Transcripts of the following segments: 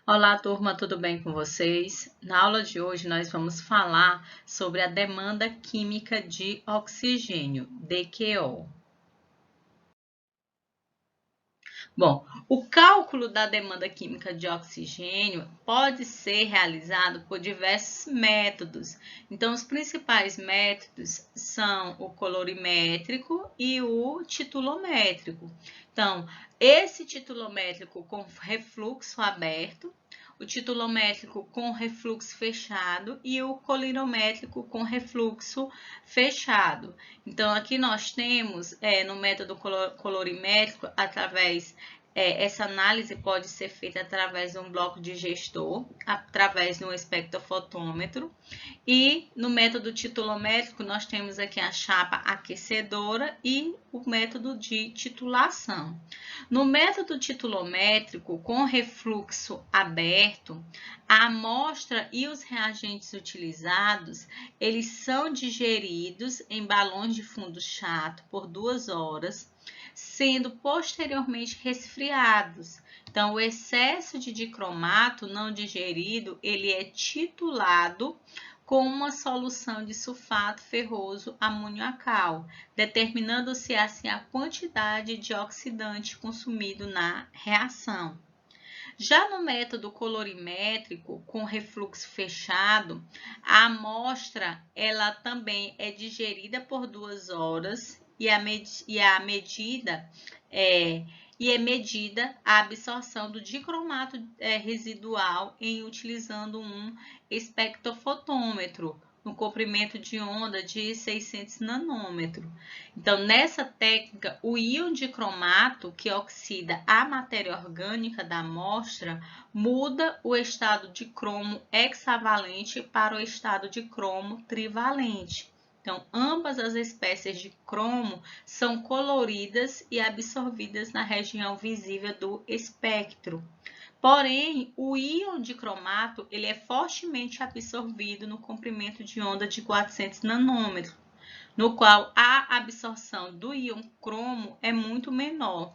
Olá, turma, tudo bem com vocês? Na aula de hoje nós vamos falar sobre a demanda química de oxigênio, DQO. Bom, o cálculo da demanda química de oxigênio pode ser realizado por diversos métodos. Então, os principais métodos são o colorimétrico e o titulométrico. Então, esse titulométrico com refluxo aberto, o titulométrico com refluxo fechado e o colorimétrico com refluxo fechado. Então, aqui nós temos, no método colorimétrico, essa análise pode ser feita através de um bloco digestor, através de um espectrofotômetro. E no método titulométrico, nós temos aqui a chapa aquecedora e o método de titulação. No método titulométrico, com refluxo aberto, a amostra e os reagentes utilizados, eles são digeridos em balões de fundo chato por 2 horas, sendo posteriormente resfriados. Então, o excesso de dicromato não digerido, ele é titulado com uma solução de sulfato ferroso amonioacal, determinando-se assim a quantidade de oxidante consumido na reação. Já no método colorimétrico, com refluxo fechado, a amostra ela também é digerida por 2 horas e é medida a absorção do dicromato residual utilizando um espectrofotômetro no comprimento de onda de 600 nanômetros. Então, nessa técnica, o íon dicromato, que oxida a matéria orgânica da amostra, muda o estado de cromo hexavalente para o estado de cromo trivalente. Então, ambas as espécies de cromo são coloridas e absorvidas na região visível do espectro. Porém, o íon dicromato ele é fortemente absorvido no comprimento de onda de 400 nanômetros, no qual a absorção do íon cromo é muito menor.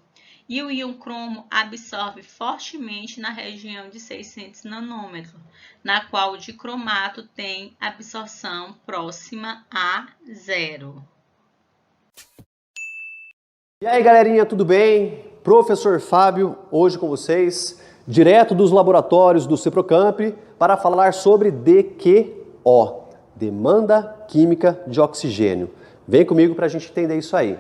E o íon cromo absorve fortemente na região de 600 nanômetros, na qual o dicromato tem absorção próxima a 0. E aí, galerinha, tudo bem? Professor Fábio, hoje com vocês, direto dos laboratórios do Ceprocamp, para falar sobre DQO, demanda química de oxigênio. Vem comigo para a gente entender isso aí.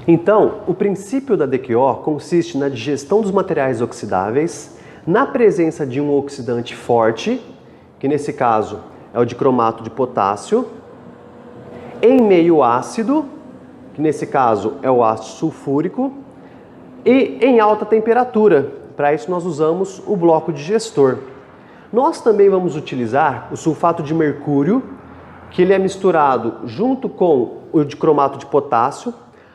Então, o princípio da DQO consiste na digestão dos materiais oxidáveis, na presença de um oxidante forte, que nesse caso é o dicromato de potássio, em meio ácido, que nesse caso é o ácido sulfúrico, e em alta temperatura. Para isso nós usamos o bloco digestor. Nós também vamos utilizar o sulfato de mercúrio, que ele é misturado junto com o dicromato de potássio.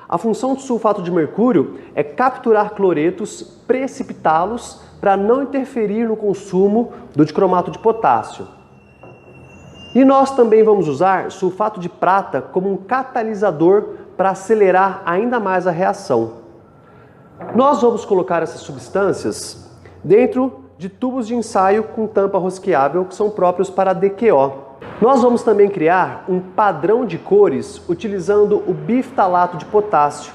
A função do sulfato de mercúrio é capturar cloretos, precipitá-los para não interferir no consumo do dicromato de potássio. E nós também vamos usar sulfato de prata como um catalisador para acelerar ainda mais a reação. Nós vamos colocar essas substâncias dentro de tubos de ensaio com tampa rosqueável que são próprios para a DQO. Nós vamos também criar um padrão de cores utilizando o biftalato de potássio.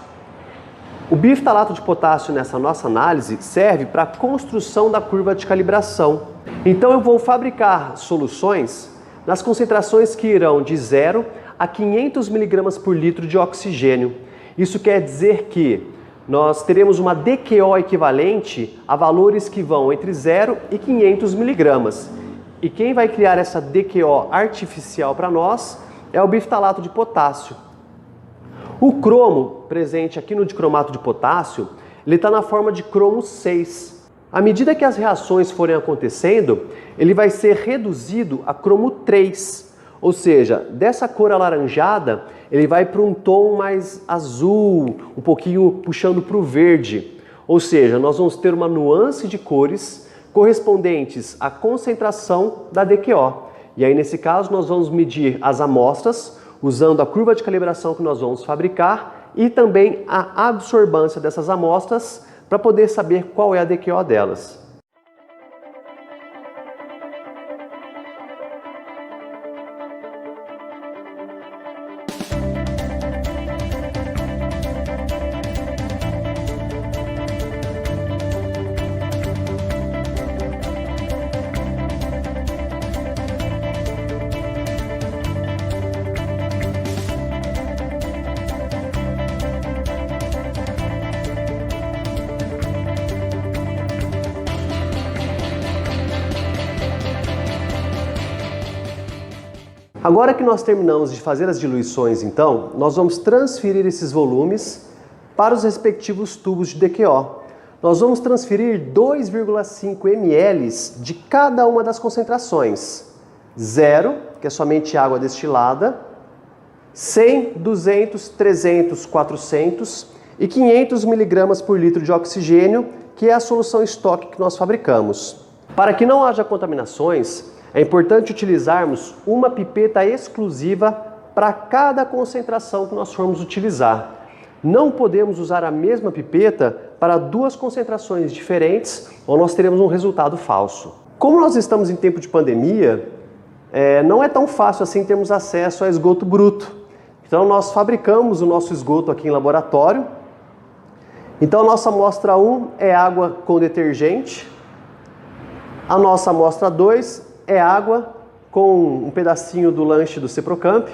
O biftalato de potássio nessa nossa análise serve para a construção da curva de calibração. Então eu vou fabricar soluções nas concentrações que irão de 0 a 500 mg por litro de oxigênio. Isso quer dizer que nós teremos uma DQO equivalente a valores que vão entre 0 e 500 mg. E quem vai criar essa DQO artificial para nós é o biftalato de potássio. O cromo presente aqui no dicromato de potássio, ele está na forma de cromo 6. À medida que as reações forem acontecendo, ele vai ser reduzido a cromo 3. Ou seja, dessa cor alaranjada, ele vai para um tom mais azul, um pouquinho puxando para o verde. Ou seja, nós vamos ter uma nuance de cores correspondentes à concentração da DQO. E aí, nesse caso, nós vamos medir as amostras usando a curva de calibração que nós vamos fabricar e também a absorvância dessas amostras para poder saber qual é a DQO delas. Agora que nós terminamos de fazer as diluições, então, nós vamos transferir esses volumes para os respectivos tubos de DQO. Nós vamos transferir 2,5 ml de cada uma das concentrações. 0, que é somente água destilada, 100, 200, 300, 400 e 500 mg por litro de oxigênio, que é a solução estoque que nós fabricamos. Para que não haja contaminações, é importante utilizarmos uma pipeta exclusiva para cada concentração que nós formos utilizar. Não podemos usar a mesma pipeta para duas concentrações diferentes ou nós teremos um resultado falso. Como nós estamos em tempo de pandemia, não é tão fácil assim termos acesso a esgoto bruto. Então nós fabricamos o nosso esgoto aqui em laboratório. Então a nossa amostra 1 é água com detergente. A nossa amostra 2 é água com um pedacinho do lanche do Ceprocamp.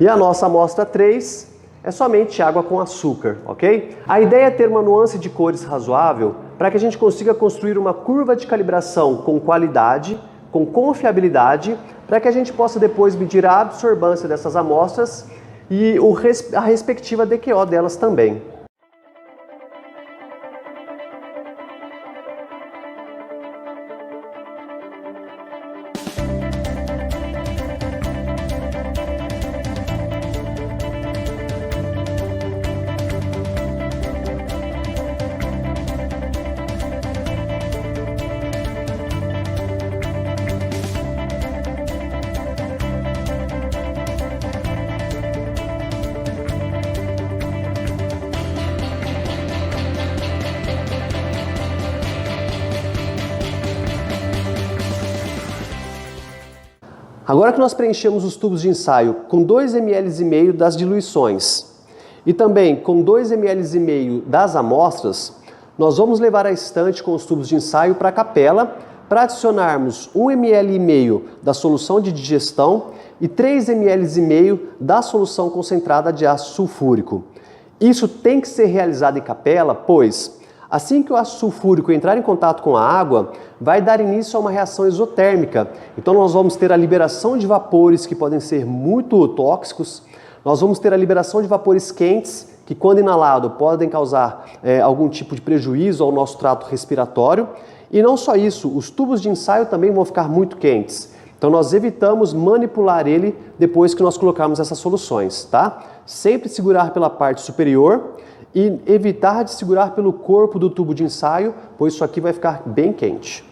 E a nossa amostra 3 é somente água com açúcar, ok? A ideia é ter uma nuance de cores razoável para que a gente consiga construir uma curva de calibração com qualidade, com confiabilidade, para que a gente possa depois medir a absorvância dessas amostras e a respectiva DQO delas também. Agora que nós preenchemos os tubos de ensaio com 2,5 ml das diluições e também com 2,5 ml das amostras, nós vamos levar à estante com os tubos de ensaio para a capela para adicionarmos 1,5 ml da solução de digestão e 3,5 ml da solução concentrada de ácido sulfúrico. Isso tem que ser realizado em capela, pois assim que o ácido sulfúrico entrar em contato com a água, vai dar início a uma reação exotérmica. Então nós vamos ter a liberação de vapores que podem ser muito tóxicos, nós vamos ter a liberação de vapores quentes, que quando inalado podem causar algum tipo de prejuízo ao nosso trato respiratório. E não só isso, os tubos de ensaio também vão ficar muito quentes. Então nós evitamos manipular ele depois que nós colocarmos essas soluções, tá? Sempre segurar pela parte superior e evitar de segurar pelo corpo do tubo de ensaio, pois isso aqui vai ficar bem quente.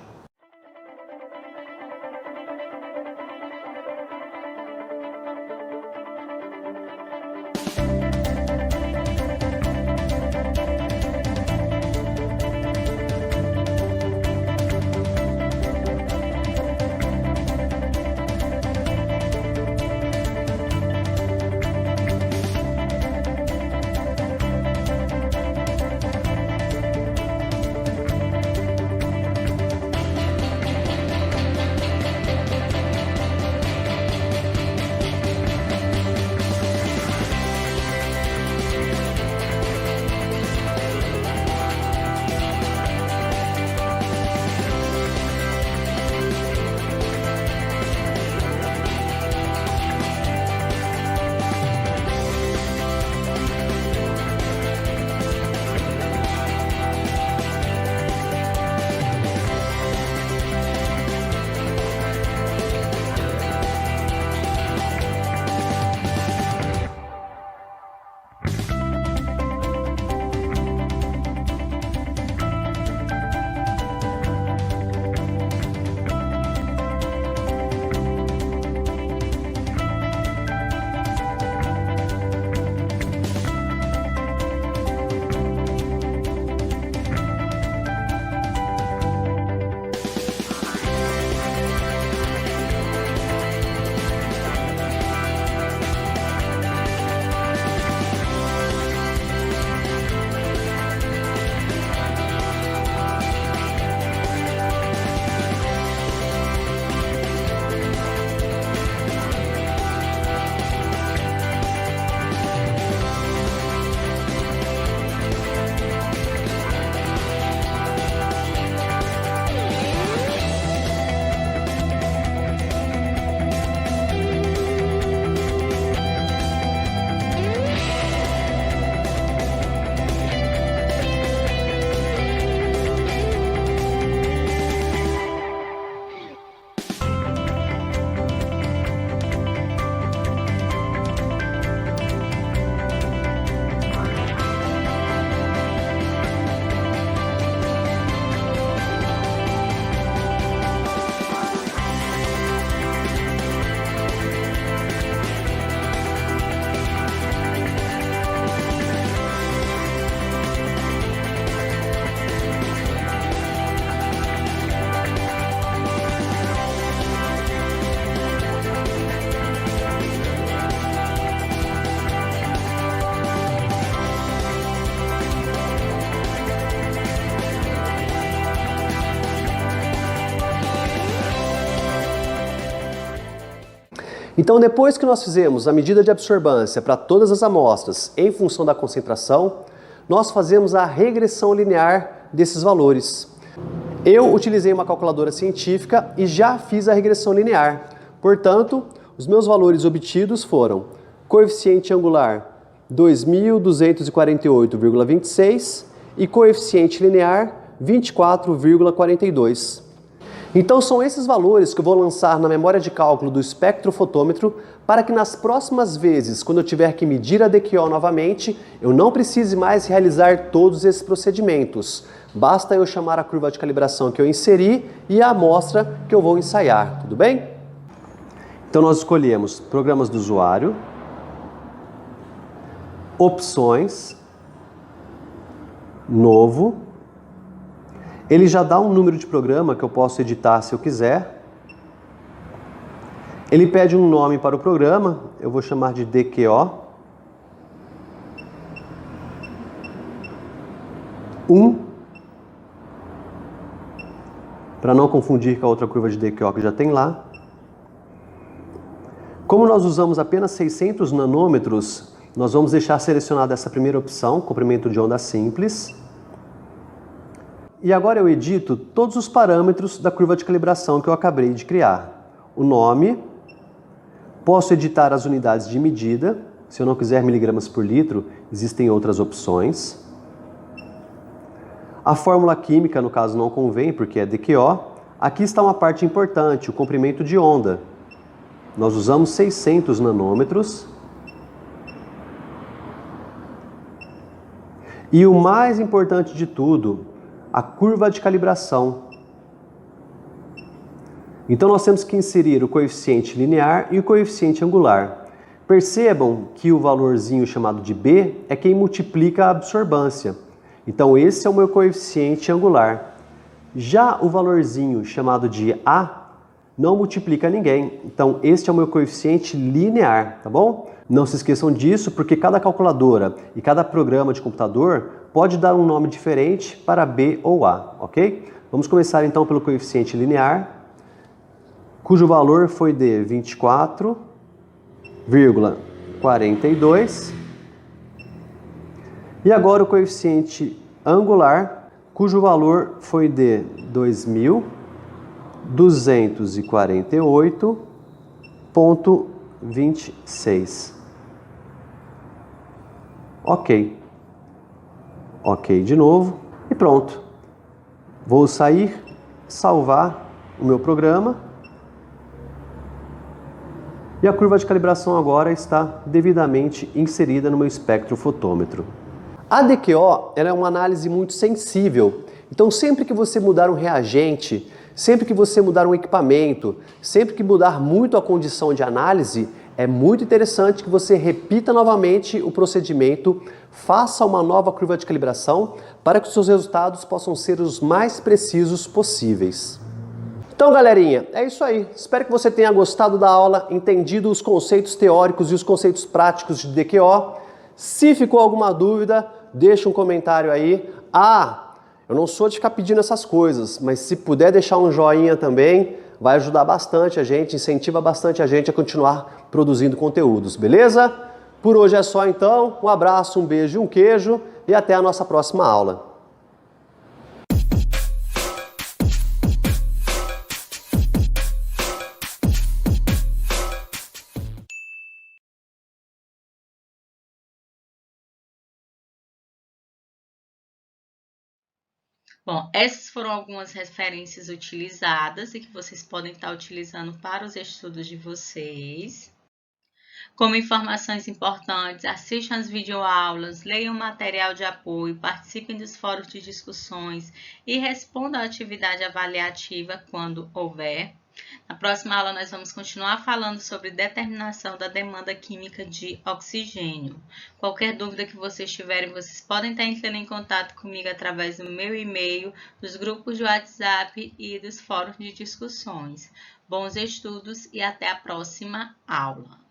Então, depois que nós fizemos a medida de absorbância para todas as amostras em função da concentração, nós fazemos a regressão linear desses valores. Eu utilizei uma calculadora científica e já fiz a regressão linear. Portanto, os meus valores obtidos foram coeficiente angular 2.248,26 e coeficiente linear 24,42. Então são esses valores que eu vou lançar na memória de cálculo do espectrofotômetro para que nas próximas vezes, quando eu tiver que medir a DQO novamente, eu não precise mais realizar todos esses procedimentos. Basta eu chamar a curva de calibração que eu inseri e a amostra que eu vou ensaiar, tudo bem? Então nós escolhemos programas do usuário, opções, novo. Ele já dá um número de programa que eu posso editar se eu quiser. Ele pede um nome para o programa, eu vou chamar de DQO. 1, para não confundir com a outra curva de DQO que já tem lá. Como nós usamos apenas 600 nanômetros, nós vamos deixar selecionada essa primeira opção, comprimento de onda simples. E agora eu edito todos os parâmetros da curva de calibração que eu acabei de criar. O nome, posso editar as unidades de medida, se eu não quiser miligramas por litro, existem outras opções. A fórmula química, no caso, não convém, porque é DQO. Aqui está uma parte importante, o comprimento de onda. Nós usamos 600 nanômetros. E o mais importante de tudo, a curva de calibração. Então nós temos que inserir o coeficiente linear e o coeficiente angular. Percebam que o valorzinho chamado de B é quem multiplica a absorbância. Então esse é o meu coeficiente angular. Já o valorzinho chamado de A não multiplica ninguém. Então este é o meu coeficiente linear, tá bom? Não se esqueçam disso, porque cada calculadora e cada programa de computador pode dar um nome diferente para B ou A, ok? Vamos começar então pelo coeficiente linear, cujo valor foi de 24,42. E agora o coeficiente angular, cujo valor foi de 2.248,26. Ok. Ok de novo e pronto. Vou sair, salvar o meu programa. E a curva de calibração agora está devidamente inserida no meu espectrofotômetro. A DQO ela é uma análise muito sensível. Então sempre que você mudar um reagente, sempre que você mudar um equipamento, sempre que mudar muito a condição de análise, é muito interessante que você repita novamente o procedimento, faça uma nova curva de calibração para que os seus resultados possam ser os mais precisos possíveis. Então, galerinha, é isso aí. Espero que você tenha gostado da aula, entendido os conceitos teóricos e os conceitos práticos de DQO. Se ficou alguma dúvida, deixa um comentário aí. Eu não sou de ficar pedindo essas coisas, mas se puder deixar um joinha também, vai ajudar bastante a gente, incentiva bastante a gente a continuar produzindo conteúdos, beleza? Por hoje é só então, um abraço, um beijo e um queijo e até a nossa próxima aula. Bom, essas foram algumas referências utilizadas e que vocês podem estar utilizando para os estudos de vocês. Como informações importantes, assistam as videoaulas, leiam o material de apoio, participem dos fóruns de discussões e respondam à atividade avaliativa quando houver. Na próxima aula, nós vamos continuar falando sobre determinação da demanda química de oxigênio. Qualquer dúvida que vocês tiverem, vocês podem estar entrando em contato comigo através do meu e-mail, dos grupos de WhatsApp e dos fóruns de discussões. Bons estudos e até a próxima aula!